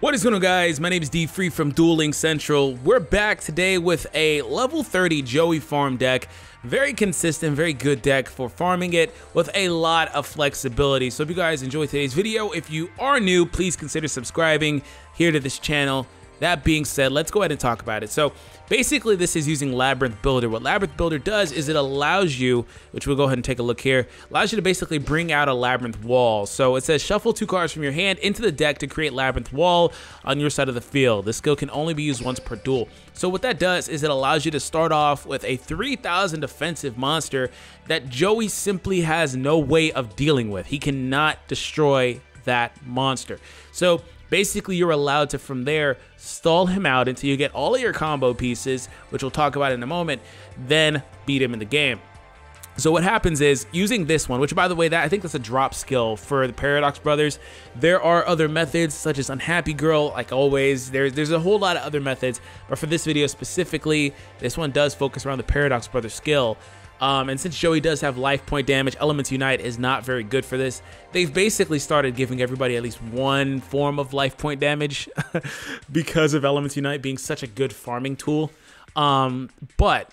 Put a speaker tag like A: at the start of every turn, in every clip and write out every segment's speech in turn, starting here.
A: What is going on, guys? My name is D Free from Duel Links Central. We're back today with a level 30 Joey farm deck. Very consistent, very good deck for farming it with a lot of flexibility. So if you guys enjoyed today's video, if you are new, please consider subscribing here to this channel. That being said, let's go ahead and talk about it. So basically this is using Labyrinth Builder. What Labyrinth Builder does is it allows you, which we'll go ahead and take a look here, allows you to basically bring out a Labyrinth Wall. So it says shuffle 2 cards from your hand into the deck to create Labyrinth Wall on your side of the field. This skill can only be used once per duel. So what that does is it allows you to start off with a 3,000 defensive monster that Joey simply has no way of dealing with. He cannot destroy that monster. So basically, you're allowed to, from there, stall him out until you get all of your combo pieces, which we'll talk about in a moment, then beat him in the game. So what happens is, using this one, which by the way, I think that's a drop skill for the Paradox Brothers. There are other methods, such as Unhappy Girl, like always. There's a whole lot of other methods, but for this video specifically, this one does focus around the Paradox Brothers skill. And since Joey does have life point damage, Elements Unite is not very good for this. They've basically started giving everybody at least one form of life point damage because of Elements Unite being such a good farming tool. But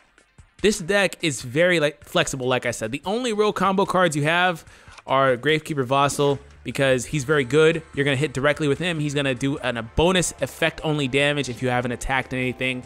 A: this deck is very flexible, like I said. The only real combo cards you have are Gravekeeper Vassal, because he's very good. You're going to hit directly with him. He's going to do a bonus effect-only damage if you haven't attacked anything.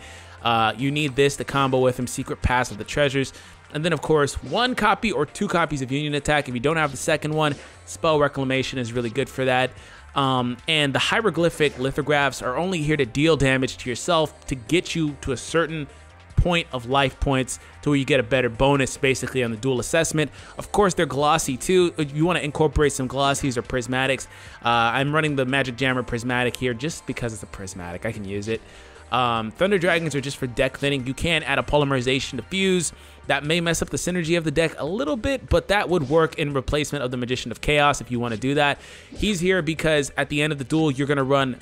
A: You need this to combo with him, Secret Pass of the Treasures. And then, of course, 1 copy or 2 copies of Union Attack. If you don't have the second one, Spell Reclamation is really good for that. And the Hieroglyphic Lithographs are only here to deal damage to yourself to get you to a certain point of life points to where you get a better bonus, basically, on the duel assessment. Of course, they're glossy, too. You want to incorporate some glossies or prismatics. I'm running the Magic Jammer Prismatic here just because it's a prismatic. I can use it. Thunder Dragons are just for deck thinning. You can add a Polymerization to Fuse. That may mess up the synergy of the deck a little bit, but that would work in replacement of the Magician of Chaos if you want to do that. He's here because at the end of the duel, you're going to run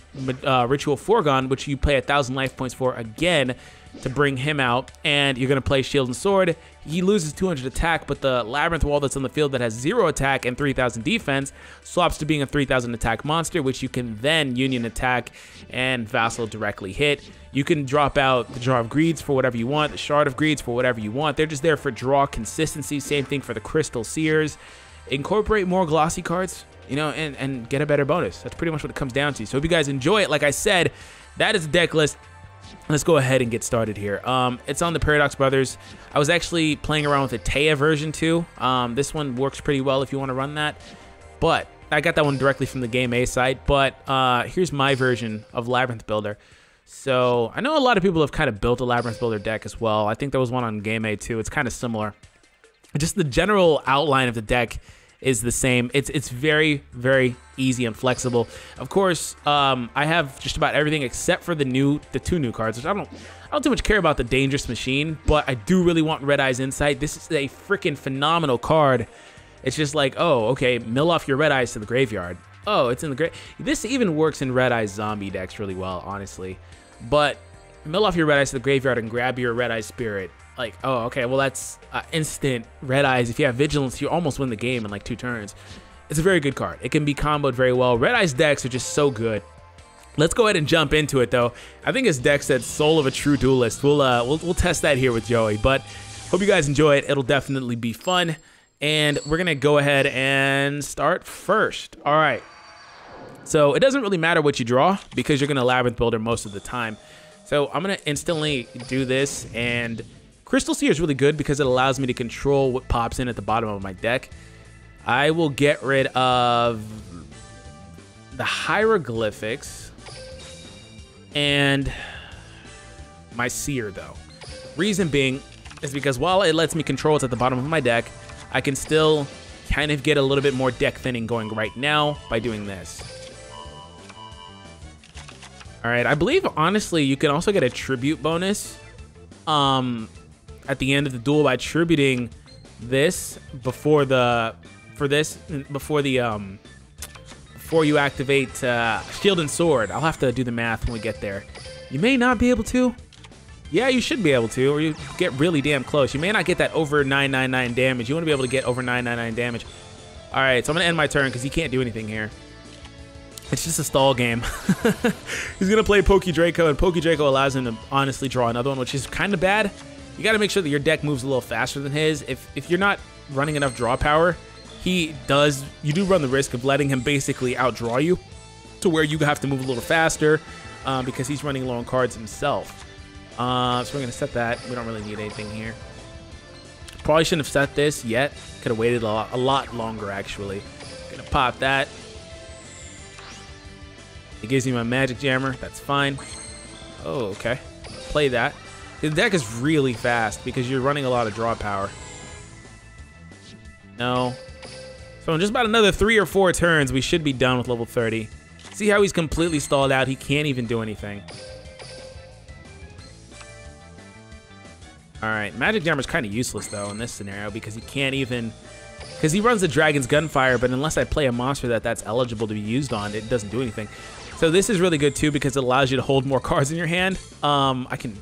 A: Ritual Foregone, which you pay 1,000 life points for again to bring him out, and you're going to play Shield and Sword. He loses 200 attack, but the Labyrinth Wall that's on the field that has 0 attack and 3,000 defense swaps to being a 3,000 attack monster, which you can then Union Attack and Vassal directly hit. You can drop out the Jar of Greeds for whatever you want, the Shard of Greeds for whatever you want. They're just there for draw consistency. Same thing for the Crystal Seers. Incorporate more glossy cards, you know, and get a better bonus. That's pretty much what it comes down to. So if you guys enjoy it, like I said, that is the deck list. Let's go ahead and get started here. It's on the Paradox Brothers. I was actually playing around with a Taya version too. This one works pretty well if you want to run that. But I got that one directly from the Game A site. But here's my version of Labyrinth Builder. So I know a lot of people have kind of built a Labyrinth Builder deck as well. I think there was one on Game A too. It's kind of similar. Just the general outline of the deck is the same. It's very, very easy and flexible. Of course, I have just about everything except for the 2 new cards, which I don't too much care about the Dangerous Machine, but I do really want Red Eye's Insight. This is a freaking phenomenal card. It's just like, oh, okay, mill off your Red Eyes to the graveyard. Oh, it's in the grave. This even works in Red Eye's zombie decks really well, honestly. But mill off your Red Eyes to the graveyard and grab your Red Eye Spirit. Like, oh, okay, well, that's instant Red Eyes. If you have Vigilance, you almost win the game in like 2 turns. It's a very good card. It can be comboed very well. Red Eyes decks are just so good. Let's go ahead and jump into it, though. I think his deck said Soul of a True Duelist. We'll test that here with Joey, but hope you guys enjoy it. It'll definitely be fun, and we're going to go ahead and start first. All right. So it doesn't really matter what you draw because you're going to Labyrinth Builder most of the time. So I'm going to instantly do this, and Crystal Seer is really good because it allows me to control what pops in at the bottom of my deck. I will get rid of the Hieroglyphics and my Seer, though. Reason being is because while it lets me control what's at the bottom of my deck, I can still kind of get a little bit more deck thinning going right now by doing this. All right, I believe, honestly, you can also get a tribute bonus at the end of the duel by tributing this before you activate Shield and Sword. I'll have to do the math when we get there. You may not be able to. Yeah, you should be able to, or you get really damn close. You may not get that over 999 damage. You want to be able to get over 999 damage. All right, so I'm going to end my turn because he can't do anything here. It's just a stall game. He's going to play Poke Draco, and Poke Draco allows him to honestly draw another one, which is kind of bad. You got to make sure that your deck moves a little faster than his. If you're not running enough draw power, you do run the risk of letting him basically outdraw you to where you have to move a little faster because he's running low on cards himself. So we're going to set that. We don't really need anything here. Probably shouldn't have set this yet. Could have waited a lot longer, actually. Gonna pop that. It gives me my Magic Jammer. That's fine. Oh, okay. Play that. The deck is really fast because you're running a lot of draw power. No. So in just about another 3 or 4 turns, we should be done with level 30. See how he's completely stalled out? He can't even do anything. Alright, Magic Jammer's kind of useless, though, in this scenario, because he can't even... Because he runs the Dragon's Gunfire, but unless I play a monster that's eligible to be used on, it doesn't do anything. So this is really good, too, because it allows you to hold more cards in your hand. I can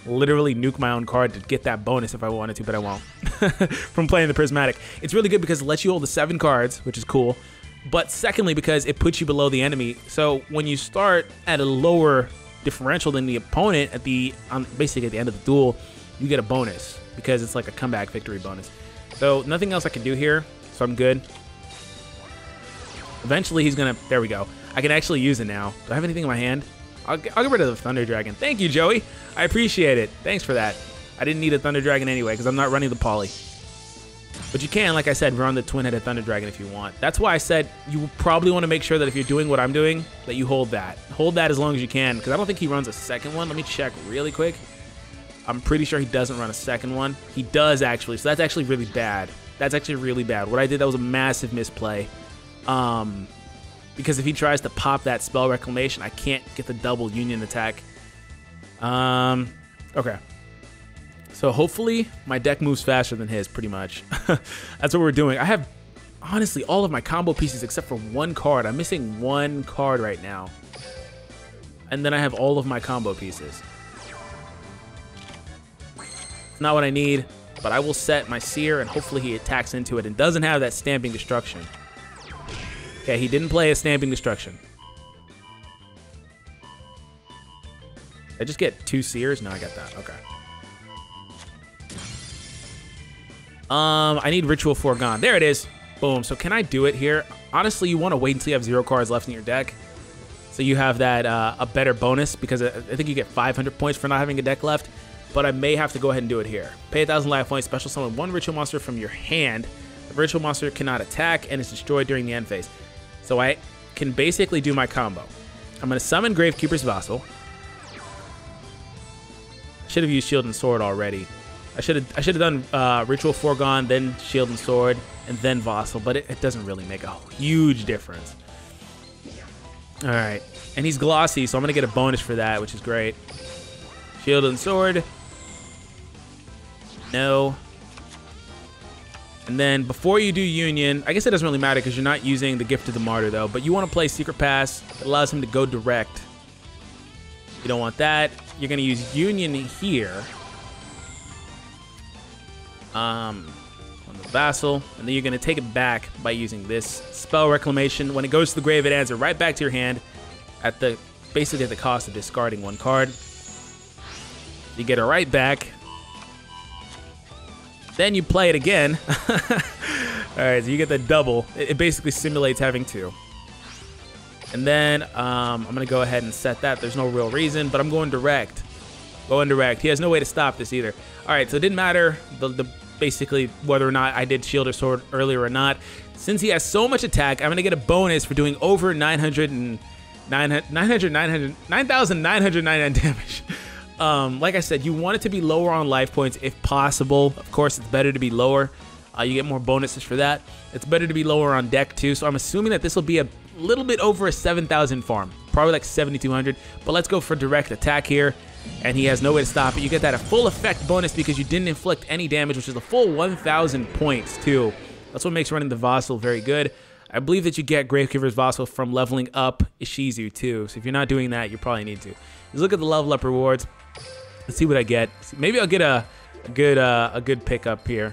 A: literally nuke my own card to get that bonus if I wanted to, but I won't. From playing the Prismatic. It's really good because it lets you hold the 7 cards, which is cool. But secondly, because it puts you below the enemy. So when you start at a lower differential than the opponent basically at the end of the duel, you get a bonus because it's like a comeback victory bonus. So nothing else I can do here, so I'm good. Eventually he's gonna, there we go. I can actually use it now. Do I have anything in my hand? I'll get rid of the Thunder Dragon. Thank you, Joey. I appreciate it. Thanks for that. I didn't need a Thunder Dragon anyway because I'm not running the poly. But you can, like I said, run the twin-headed Thunder Dragon if you want. That's why I said you probably want to make sure that if you're doing what I'm doing, that you hold that. Hold that as long as you can, because I don't think he runs a second one. Let me check really quick. I'm pretty sure he doesn't run a second one. He does, actually, so that's actually really bad. That's actually really bad. What I did, that was a massive misplay. Because if he tries to pop that Spell Reclamation, I can't get the double Union attack. Okay. So hopefully my deck moves faster than his, pretty much. That's what we're doing. I have, honestly, all of my combo pieces except for 1 card. I'm missing 1 card right now. And then I have all of my combo pieces. It's not what I need, but I will set my Seer, and hopefully he attacks into it and doesn't have that Stamping Destruction. Okay, he didn't play a Stamping Destruction. Did I just get 2 Seers? No, I got that. Okay. I need Ritual Foregone. There it is. Boom. So can I do it here? Honestly, you want to wait until you have 0 cards left in your deck. So you have that a better bonus, because I think you get 500 points for not having a deck left. But I may have to go ahead and do it here. Pay 1,000 life points, special summon 1 ritual monster from your hand. The ritual monster cannot attack and is destroyed during the end phase. So I can basically do my combo. I'm going to summon Gravekeeper's Vassal. Should have used Shield and Sword already. I should have done Ritual Foregone, then Shield and Sword, and then Vassal, but it doesn't really make a huge difference. All right, and he's glossy, so I'm gonna get a bonus for that, which is great. Shield and Sword. No. And then before you do Union, I guess it doesn't really matter because you're not using the Gift of the Martyr though, but you want to play Secret Pass. It allows him to go direct. You don't want that. You're gonna use Union here. On the Vassal, and then you're going to take it back by using this Spell Reclamation. When it goes to the grave, it adds it right back to your hand at basically at the cost of discarding 1 card. You get it right back. Then you play it again. Alright, so you get the double. It basically simulates having 2. And then I'm going to go ahead and set that. There's no real reason, but I'm going direct. Going direct. He has no way to stop this either. Alright, so it didn't matter basically whether or not I did Shield or Sword earlier or not. Since he has so much attack, I'm going to get a bonus for doing over 9,999 damage. Like I said, you want it to be lower on life points if possible. Of course, it's better to be lower. You get more bonuses for that. It's better to be lower on deck too, so I'm assuming that this will be a little bit over a 7,000 farm. Probably like 7,200, but let's go for direct attack here. And he has no way to stop it. You get that a full effect bonus because you didn't inflict any damage, which is a full 1,000 points too. That's what makes running the Vassal very good. I believe that you get Gravekeeper's Vassal from leveling up Ishizu too. So if you're not doing that, you probably need to. Let's look at the level up rewards. Let's see what I get. Maybe I'll get a good pickup here.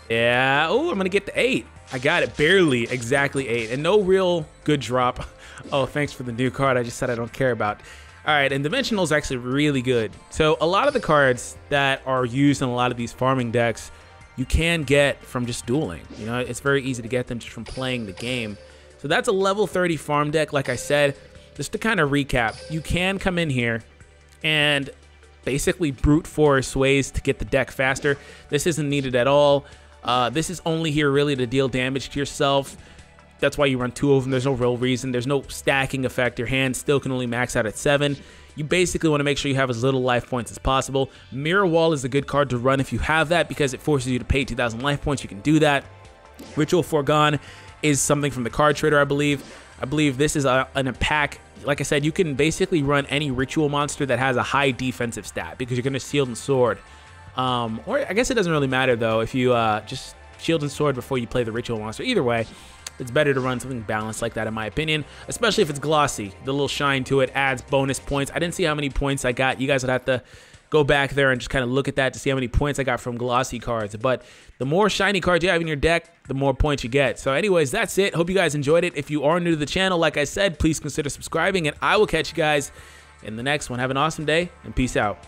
A: Yeah. Oh, I'm gonna get the 8. I got it, barely, exactly 8, and no real good drop. Oh, thanks for the new card I just said I don't care about. All right, and Dimensional is actually really good. So a lot of the cards that are used in a lot of these farming decks, you can get from just dueling. You know, it's very easy to get them just from playing the game. So that's a level 30 farm deck. Like I said, just to kind of recap, you can come in here and basically brute force ways to get the deck faster. This isn't needed at all. This is only here really to deal damage to yourself. That's why you run 2 of them. There's no real reason. There's no stacking effect. Your hand still can only max out at 7. You basically want to make sure you have as little life points as possible. Mirror Wall is a good card to run if you have that because it forces you to pay 2,000 life points. You can do that. Ritual Foregone is something from the card trader, I believe. I believe this is in a pack. Like I said, you can basically run any ritual monster that has a high defensive stat because you're going to Shield and Sword. Or I guess it doesn't really matter, though, if you just Shield and Sword before you play the ritual monster. Either way, it's better to run something balanced like that, in my opinion, especially if it's glossy. The little shine to it adds bonus points. I didn't see how many points I got. You guys would have to go back there and just kind of look at that to see how many points I got from glossy cards. But the more shiny cards you have in your deck, the more points you get. So anyways, that's it. Hope you guys enjoyed it. If you are new to the channel, like I said, please consider subscribing, and I will catch you guys in the next one. Have an awesome day, and peace out.